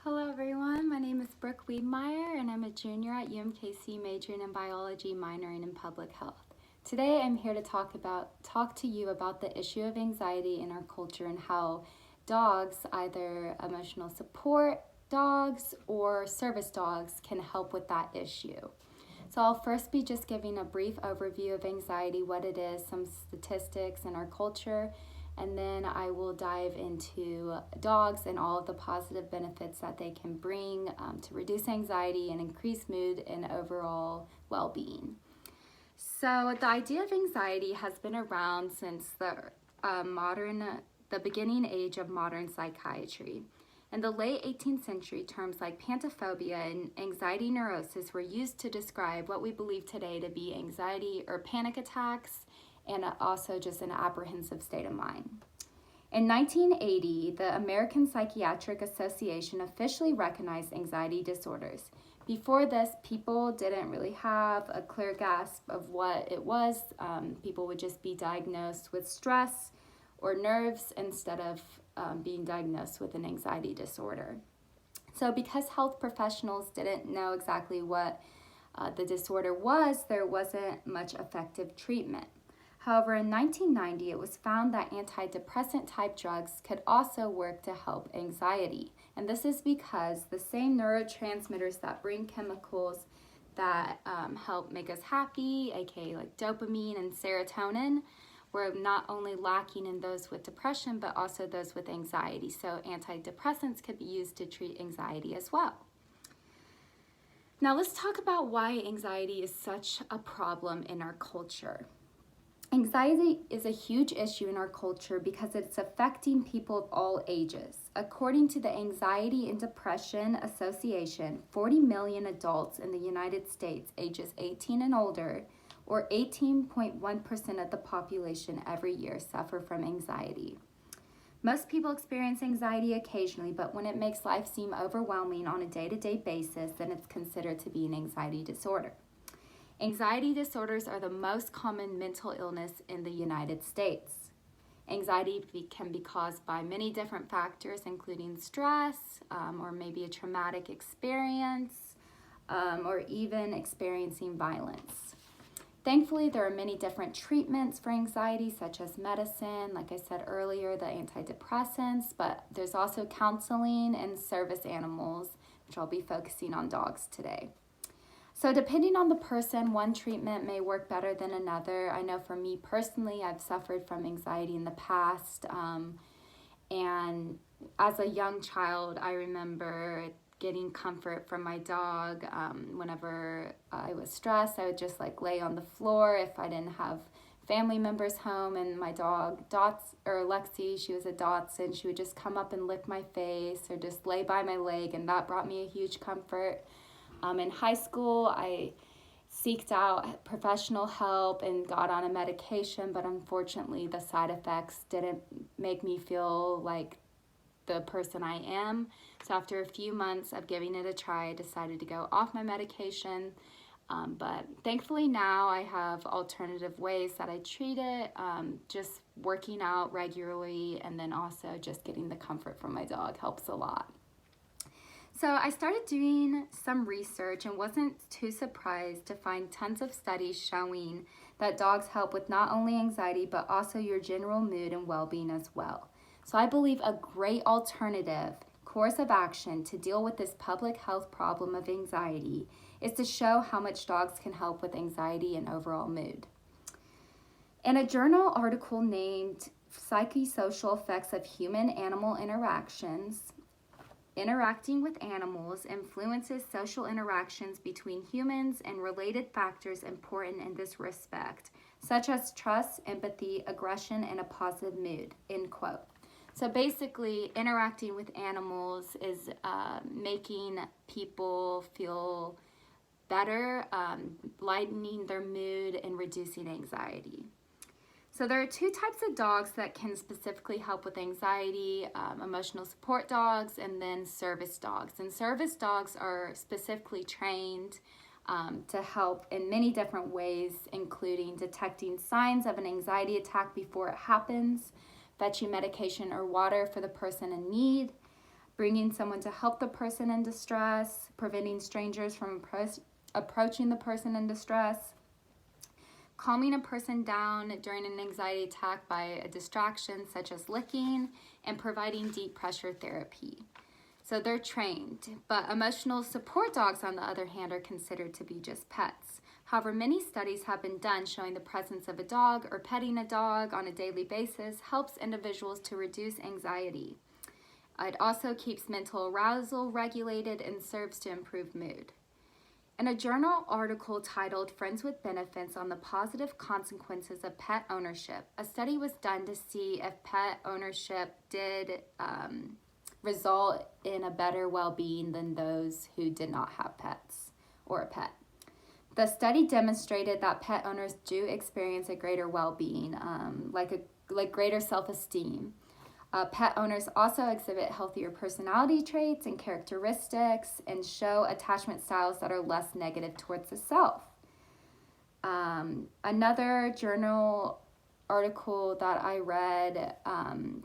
Hello everyone, my name is Brooke Wiedmeyer and I'm a junior at UMKC majoring in biology, minoring in public health. Today I'm here to talk to you about the issue of anxiety in our culture and how dogs, either emotional support dogs or service dogs, can help with that issue. So I'll first be just giving a brief overview of anxiety, what it is, some statistics in our culture, and then I will dive into dogs and all of the positive benefits that they can bring to reduce anxiety and increase mood and overall well-being. So the idea of anxiety has been around since the beginning age of modern psychiatry. In the late 18th century, terms like pantophobia and anxiety neurosis were used to describe what we believe today to be anxiety or panic attacks, and also just an apprehensive state of mind. In 1980, the American Psychiatric Association officially recognized anxiety disorders. Before this, people didn't really have a clear grasp of what it was. People would just be diagnosed with stress or nerves instead of being diagnosed with an anxiety disorder. So because health professionals didn't know exactly what the disorder was, there wasn't much effective treatment. However, in 1990, it was found that antidepressant type drugs could also work to help anxiety. And this is because the same neurotransmitters that bring chemicals that help make us happy, aka like dopamine and serotonin, were not only lacking in those with depression, but also those with anxiety. So antidepressants could be used to treat anxiety as well. Now let's talk about why anxiety is such a problem in our culture. Anxiety is a huge issue in our culture because it's affecting people of all ages. According to the Anxiety and Depression Association, 40 million adults in the United States ages 18 and older, or 18.1% of the population every year, suffer from anxiety. Most people experience anxiety occasionally, but when it makes life seem overwhelming on a day-to-day basis, then it's considered to be an anxiety disorder. Anxiety disorders are the most common mental illness in the United States. Anxiety can be caused by many different factors, including stress, or maybe a traumatic experience, or even experiencing violence. Thankfully, there are many different treatments for anxiety, such as medicine, like I said earlier, the antidepressants, but there's also counseling and service animals, which I'll be focusing on dogs today. So depending on the person, one treatment may work better than another. I know for me personally, I've suffered from anxiety in the past. And as a young child, I remember getting comfort from my dog. Whenever I was stressed, I would just lay on the floor if I didn't have family members home, and my dog, Lexi, she was a Dotson, she would just come up and lick my face or just lay by my leg, and that brought me a huge comfort. In high school, I sought out professional help and got on a medication, but unfortunately the side effects didn't make me feel like the person I am. So after a few months of giving it a try, I decided to go off my medication. But thankfully now I have alternative ways that I treat it, just working out regularly, and then also just getting the comfort from my dog helps a lot. So I started doing some research and wasn't too surprised to find tons of studies showing that dogs help with not only anxiety, but also your general mood and well-being as well. So I believe a great alternative course of action to deal with this public health problem of anxiety is to show how much dogs can help with anxiety and overall mood. In a journal article named Psychosocial Effects of Human-Animal Interactions, interacting with animals influences social interactions between humans and related factors important in this respect, such as trust, empathy, aggression, and a positive mood, end quote. So basically, interacting with animals is making people feel better, lightening their mood, and reducing anxiety. So there are two types of dogs that can specifically help with anxiety, emotional support dogs and then service dogs. And service dogs are specifically trained to help in many different ways, including detecting signs of an anxiety attack before it happens, fetching medication or water for the person in need, bringing someone to help the person in distress, preventing strangers from approaching the person in distress, calming a person down during an anxiety attack by a distraction such as licking, and providing deep pressure therapy. So they're trained, but emotional support dogs, on the other hand, are considered to be just pets. However, many studies have been done showing the presence of a dog or petting a dog on a daily basis helps individuals to reduce anxiety. It also keeps mental arousal regulated and serves to improve mood. In a journal article titled Friends with Benefits on the Positive Consequences of Pet Ownership, a study was done to see if pet ownership did result in a better well-being than those who did not have pets or a pet. The study demonstrated that pet owners do experience a greater well-being, like greater self-esteem. Pet owners also exhibit healthier personality traits and characteristics and show attachment styles that are less negative towards the self. Another journal article that I read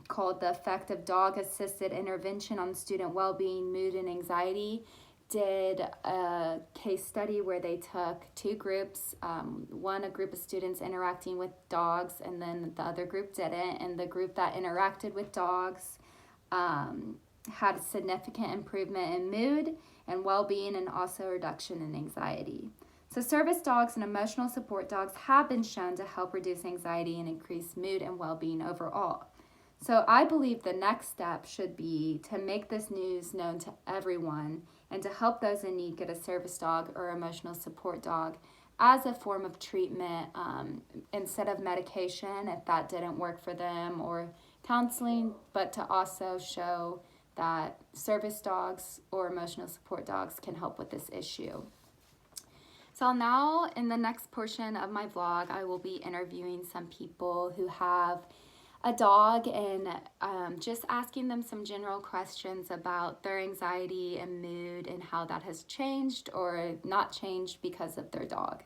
called The Effect of Dog-Assisted Intervention on Student Well-Being, Mood, and Anxiety did a case study where they took two groups, a group of students interacting with dogs, and then the other group didn't, and the group that interacted with dogs had a significant improvement in mood and well-being and also a reduction in anxiety. So service dogs and emotional support dogs have been shown to help reduce anxiety and increase mood and well-being overall. So I believe the next step should be to make this news known to everyone and to help those in need get a service dog or emotional support dog as a form of treatment instead of medication if that didn't work for them, or counseling, but to also show that service dogs or emotional support dogs can help with this issue. So now in the next portion of my vlog, I will be interviewing some people who have a dog and just asking them some general questions about their anxiety and mood and how that has changed or not changed because of their dog.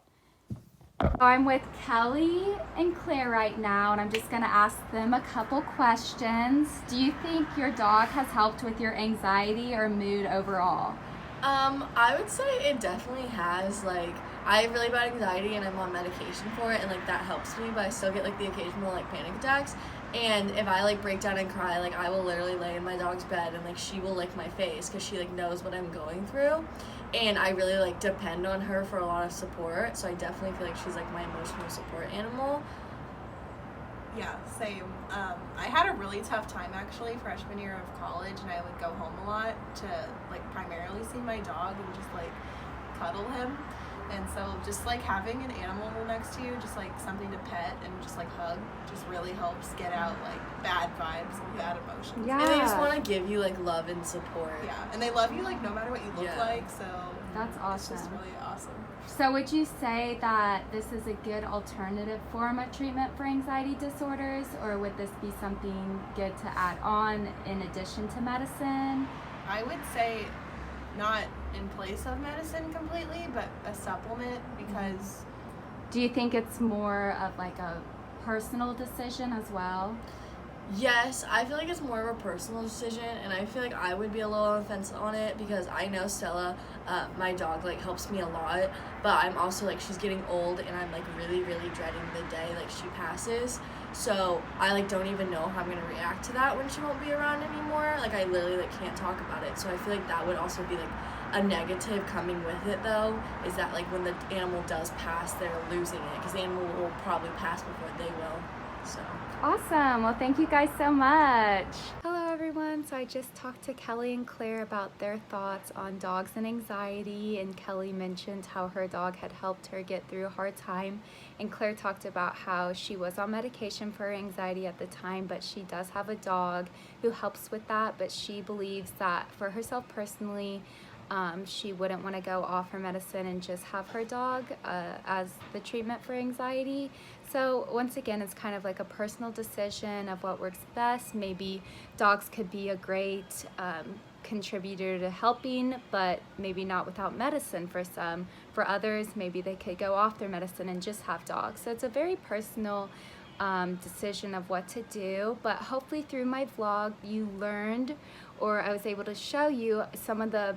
So I'm with Kelly and Claire right now, and I'm just going to ask them a couple questions. Do you think your dog has helped with your anxiety or mood overall? I would say it definitely has. Like, I have really bad anxiety and I'm on medication for it, and like that helps me, but I still get like the occasional like panic attacks. And if I like break down and cry, like I will literally lay in my dog's bed and like she will lick my face because she like knows what I'm going through, and I really like depend on her for a lot of support. So I definitely feel like she's like my emotional support animal. Yeah, same. I had a really tough time actually freshman year of college, and I would go home a lot to like primarily see my dog and just like cuddle him. And so just like having an animal next to you, just like something to pet and just like hug, just really helps get out like bad vibes and bad emotions. Yeah. And they just want to give you like love and support. Yeah, and they love you like no matter what you look like, so that's awesome. It's just really awesome. So would you say that this is a good alternative form of treatment for anxiety disorders, or would this be something good to add on in addition to medicine? I would say not in place of medicine completely, but a supplement, because... Do you think it's more of like a personal decision as well? Yes, I feel like it's more of a personal decision, and I feel like I would be a little on the fence on it because I know Stella, my dog, like helps me a lot, but I'm also like, she's getting old and I'm like really, really dreading the day like she passes. So I like don't even know how I'm gonna react to that when she won't be around anymore. Like I literally like can't talk about it. So I feel like that would also be like a negative coming with it though, is that like when the animal does pass, they're losing it because the animal will probably pass before they will. So awesome. Well, thank you guys so much. Hello everyone. So I just talked to Kelly and Claire about their thoughts on dogs and anxiety, and Kelly mentioned how her dog had helped her get through a hard time, and Claire talked about how she was on medication for her anxiety at the time, but she does have a dog who helps with that, but she believes that for herself personally, she wouldn't want to go off her medicine and just have her dog as the treatment for anxiety. So once again, it's kind of like a personal decision of what works best. Maybe dogs could be a great contributor to helping, but maybe not without medicine for some. For others, maybe they could go off their medicine and just have dogs. So it's a very personal decision of what to do, but hopefully through my vlog you learned or I was able to show you some of the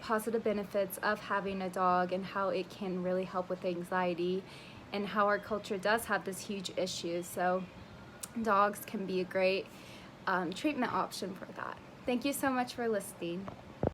positive benefits of having a dog and how it can really help with anxiety, and how our culture does have this huge issue. So dogs can be a great treatment option for that. Thank you so much for listening.